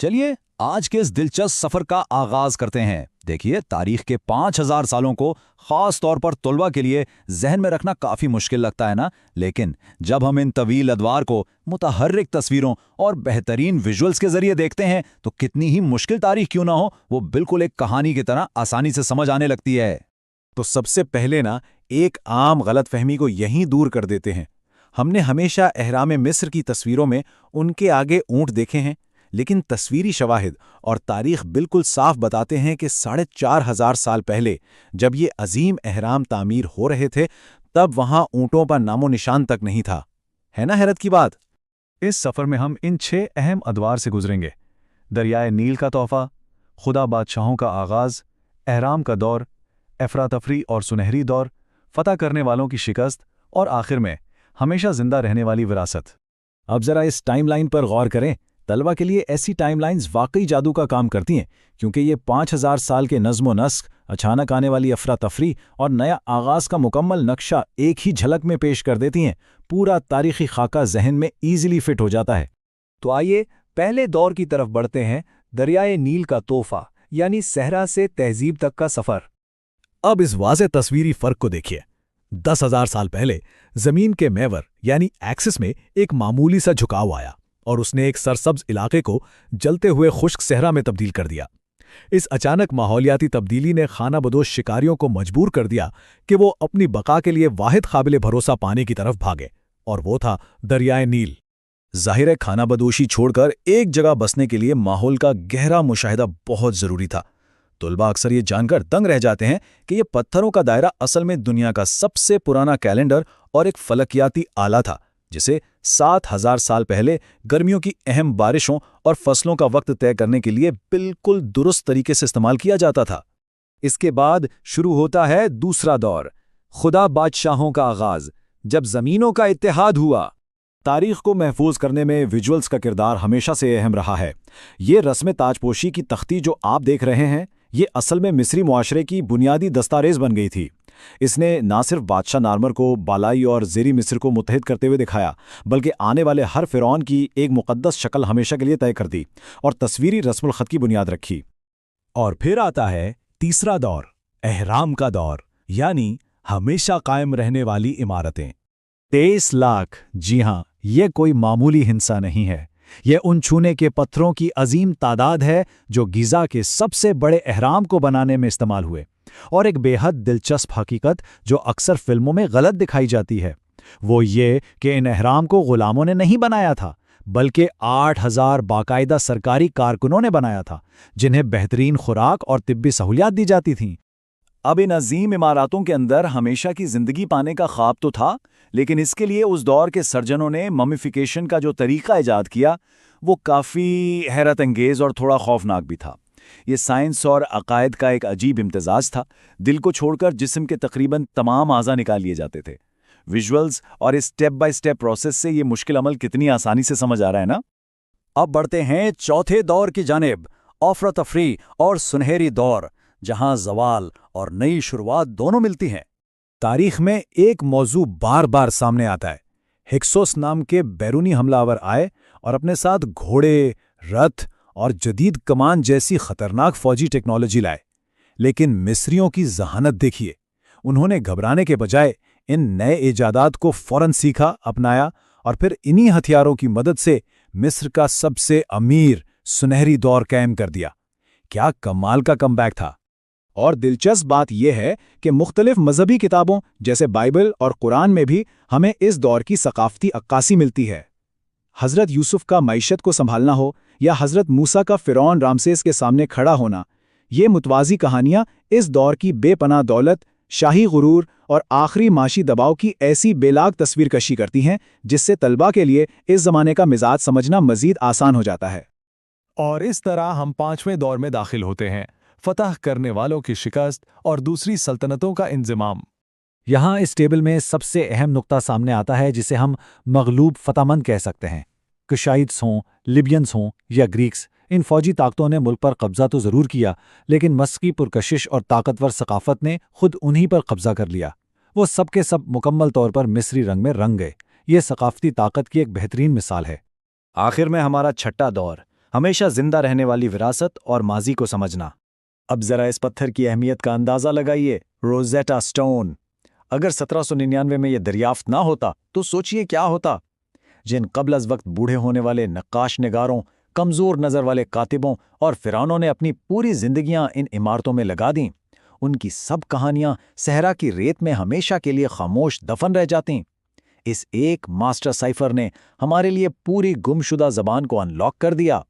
چلیے آج کے اس دلچسپ سفر کا آغاز کرتے ہیں۔ دیکھیے، تاریخ کے 5000 سالوں کو خاص طور پر طلباء کے لیے ذہن میں رکھنا کافی مشکل لگتا ہے نا، لیکن جب ہم ان طویل ادوار کو متحرک تصویروں اور بہترین ویژولز کے ذریعے دیکھتے ہیں تو کتنی ہی مشکل تاریخ کیوں نہ ہو، وہ بالکل ایک کہانی کی طرح آسانی سے سمجھ آنے لگتی ہے۔ تو سب سے پہلے ایک عام غلط فہمی کو یہیں دور کر دیتے ہیں۔ ہم نے ہمیشہ اہرام مصر کی تصویروں میں ان کے آگے اونٹ دیکھے ہیں، لیکن تصویری شواہد اور تاریخ بالکل صاف بتاتے ہیں کہ 4500 سال پہلے جب یہ عظیم اہرام تعمیر ہو رہے تھے تب وہاں اونٹوں پر نام و نشان تک نہیں تھا۔ ہے نا حیرت کی بات؟ اس سفر میں ہم ان 6 اہم ادوار سے گزریں گے: دریائے نیل کا تحفہ، خدا بادشاہوں کا آغاز، اہرام کا دور، افراتفری اور سنہری دور، فتح کرنے والوں کی شکست، اور آخر میں ہمیشہ زندہ رہنے والی وراثت۔ اب ذرا اس ٹائم لائن پر غور کریں۔ طلبہ کے لیے ایسی ٹائم لائنز واقعی جادو کا کام کرتی ہیں، کیونکہ یہ 5000 سال کے نظم و نسق، اچانک آنے والی افراتفری اور نیا آغاز کا مکمل نقشہ ایک ہی جھلک میں پیش کر دیتی ہیں۔ پورا تاریخی خاکہ ذہن میں ایزیلی فٹ ہو جاتا ہے۔ تو آئیے پہلے دور کی طرف بڑھتے ہیں، دریائے نیل کا تحفہ، یعنی صحرا سے تہذیب تک کا سفر۔ اب اس واضح تصویری فرق کو دیکھیے۔ 10,000 سال پہلے زمین کے محور یعنی ایکسس میں ایک معمولی سا جھکاؤ آیا اور اس نے ایک سرسبز علاقے کو جلتے ہوئے خشک صحرا میں تبدیل کر دیا۔ اس اچانک ماحولیاتی تبدیلی نے خانہ بدوش شکاریوں کو مجبور کر دیا کہ وہ اپنی بقا کے لیے واحد قابل بھروسہ پانی کی طرف بھاگے، اور وہ تھا دریائے نیل۔ ظاہر ہے خانہ بدوشی چھوڑ کر ایک جگہ بسنے کے لیے ماحول کا گہرا مشاہدہ بہت ضروری تھا۔ طلباء اکثر یہ جان کر دنگ رہ جاتے ہیں کہ یہ پتھروں کا دائرہ اصل میں دنیا کا سب سے پرانا کیلنڈر اور ایک فلکیاتی آلہ تھا، جسے 7000 سال پہلے گرمیوں کی اہم بارشوں اور فصلوں کا وقت طے کرنے کے لیے بالکل درست طریقے سے استعمال کیا جاتا تھا۔ اس کے بعد شروع ہوتا ہے دوسرا دور، خدا بادشاہوں کا آغاز، جب زمینوں کا اتحاد ہوا۔ تاریخ کو محفوظ کرنے میں ویژولز کا کردار ہمیشہ سے اہم رہا ہے۔ یہ رسم تاج پوشی کی تختی جو آپ دیکھ رہے ہیں، یہ اصل میں مصری معاشرے کی بنیادی دستاویز بن گئی تھی۔ اس نے نہ صرف بادشاہ نارمر کو بالائی اور زیری مصر کو متحد کرتے ہوئے دکھایا، بلکہ آنے والے ہر فرعون کی ایک مقدس شکل ہمیشہ کے لیے طے کر دی اور تصویری رسم الخط کی بنیاد رکھی۔ اور پھر آتا ہے تیسرا دور، اہرام کا دور، یعنی ہمیشہ قائم رہنے والی عمارتیں۔ 23 لاکھ، جی ہاں، یہ کوئی معمولی ہنسا نہیں ہے۔ یہ ان چھونے کے پتھروں کی عظیم تعداد ہے جو گیزا کے سب سے بڑے اہرام کو بنانے میں استعمال ہوئے۔ اور ایک بے حد دلچسپ حقیقت جو اکثر فلموں میں غلط دکھائی جاتی ہے، وہ یہ کہ ان اہرام کو غلاموں نے نہیں بنایا تھا، بلکہ 8000 باقاعدہ سرکاری کارکنوں نے بنایا تھا، جنہیں بہترین خوراک اور طبی سہولیات دی جاتی تھیں۔ اب ان عظیم عماراتوں کے اندر ہمیشہ کی زندگی پانے کا خواب تو تھا، لیکن اس کے لیے اس دور کے سرجنوں نے ممیفیکیشن کا جو طریقہ ایجاد کیا وہ کافی حیرت انگیز اور تھوڑا خوفناک بھی تھا۔ یہ سائنس اور عقائد کا ایک عجیب امتزاج تھا۔ دل کو چھوڑ کر جسم کے تقریباً تمام اعضاء نکال لیے جاتے تھے۔ ویژولز اور اسٹیپ بائی اسٹیپ پروسیس سے یہ مشکل عمل کتنی آسانی سے سمجھ آ رہا ہے نا۔ اب بڑھتے ہیں چوتھے دور کی جانب، افراتفری اور سنہری دور، جہاں زوال اور نئی شروعات دونوں ملتی ہیں۔ تاریخ میں ایک موضوع بار بار سامنے آتا ہے۔ ہکسوس نام کے بیرونی حملہ آور آئے اور اپنے ساتھ گھوڑے، رتھ اور جدید کمان جیسی خطرناک فوجی ٹیکنالوجی لائے، لیکن مصریوں کی ذہانت دیکھیے۔ انہوں نے گھبرانے کے بجائے ان نئے ایجادات کو فوراً سیکھا، اپنایا، اور پھر انہی ہتھیاروں کی مدد سے مصر کا سب سے امیر سنہری دور قائم کر دیا۔ کیا کمال کا کم بیک تھا! اور دلچسپ بات یہ ہے کہ مختلف مذہبی کتابوں جیسے بائبل اور قرآن میں بھی ہمیں اس دور کی ثقافتی عکاسی ملتی ہے۔ حضرت یوسف کا معیشت کو سنبھالنا ہو یا حضرت موسیٰ کا فرعون رامسیس کے سامنے کھڑا ہونا، یہ متوازی کہانیاں اس دور کی بے پناہ دولت، شاہی غرور اور آخری معاشی دباؤ کی ایسی بے لاگ تصویر کشی کرتی ہیں جس سے طلباء کے لیے اس زمانے کا مزاج سمجھنا مزید آسان ہو جاتا ہے۔ اور اس طرح ہم 5ویں دور میں داخل ہوتے ہیں، فتح کرنے والوں کی شکست اور دوسری سلطنتوں کا انضمام۔ یہاں اس ٹیبل میں سب سے اہم نقطہ سامنے آتا ہے جسے ہم مغلوب فتح مند کہہ سکتے ہیں۔ کشائٹس ہوں، لیبینز ہوں یا گریکس، ان فوجی طاقتوں نے ملک پر قبضہ تو ضرور کیا، لیکن مصر کی پرکشش اور طاقتور ثقافت نے خود انہی پر قبضہ کر لیا۔ وہ سب کے سب مکمل طور پر مصری رنگ میں رنگ گئے۔ یہ ثقافتی طاقت کی ایک بہترین مثال ہے۔ آخر میں ہمارا چھٹا دور، ہمیشہ زندہ رہنے والی وراثت اور ماضی کو سمجھنا۔ اب ذرا اس پتھر کی اہمیت کا اندازہ لگائیے، روزیٹا سٹون۔ اگر 1799 میں یہ دریافت نہ ہوتا تو سوچئے کیا ہوتا۔ جن قبل از وقت بوڑھے ہونے والے نقاش نگاروں، کمزور نظر والے کاتبوں اور فرعونوں نے اپنی پوری زندگیاں ان عمارتوں میں لگا دیں، ان کی سب کہانیاں صحرا کی ریت میں ہمیشہ کے لیے خاموش دفن رہ جاتیں۔ اس ایک ماسٹر سائفر نے ہمارے لیے پوری گمشدہ زبان کو انلاک کر دیا۔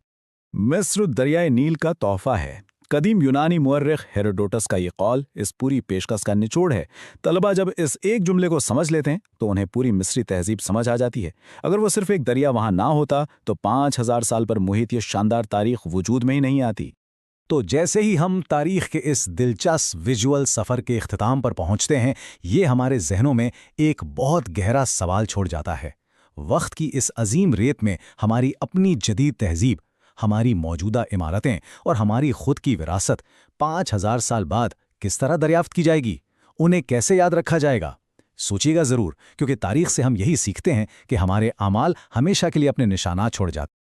مصر دریائے نیل کا تحفہ ہے۔ قدیم یونانی مورخ ہیروڈوٹس کا یہ قول اس پوری پیشکش کا نچوڑ ہے۔ طلبہ جب اس ایک جملے کو سمجھ لیتے ہیں تو انہیں پوری مصری تہذیب سمجھ آ جاتی ہے۔ اگر وہ صرف ایک دریا وہاں نہ ہوتا تو 5000 سال پر محیط یہ شاندار تاریخ وجود میں ہی نہیں آتی۔ تو جیسے ہی ہم تاریخ کے اس دلچسپ ویژول سفر کے اختتام پر پہنچتے ہیں، یہ ہمارے ذہنوں میں ایک بہت گہرا سوال چھوڑ جاتا ہے۔ وقت کی اس عظیم ریت میں ہماری اپنی جدید تہذیب، ہماری موجودہ عمارتیں اور ہماری خود کی وراثت 5000 سال بعد کس طرح دریافت کی جائے گی؟ انہیں کیسے یاد رکھا جائے گا؟ سوچیے گا ضرور، کیونکہ تاریخ سے ہم یہی سیکھتے ہیں کہ ہمارے اعمال ہمیشہ کے لیے اپنے نشانات چھوڑ جاتے ہیں۔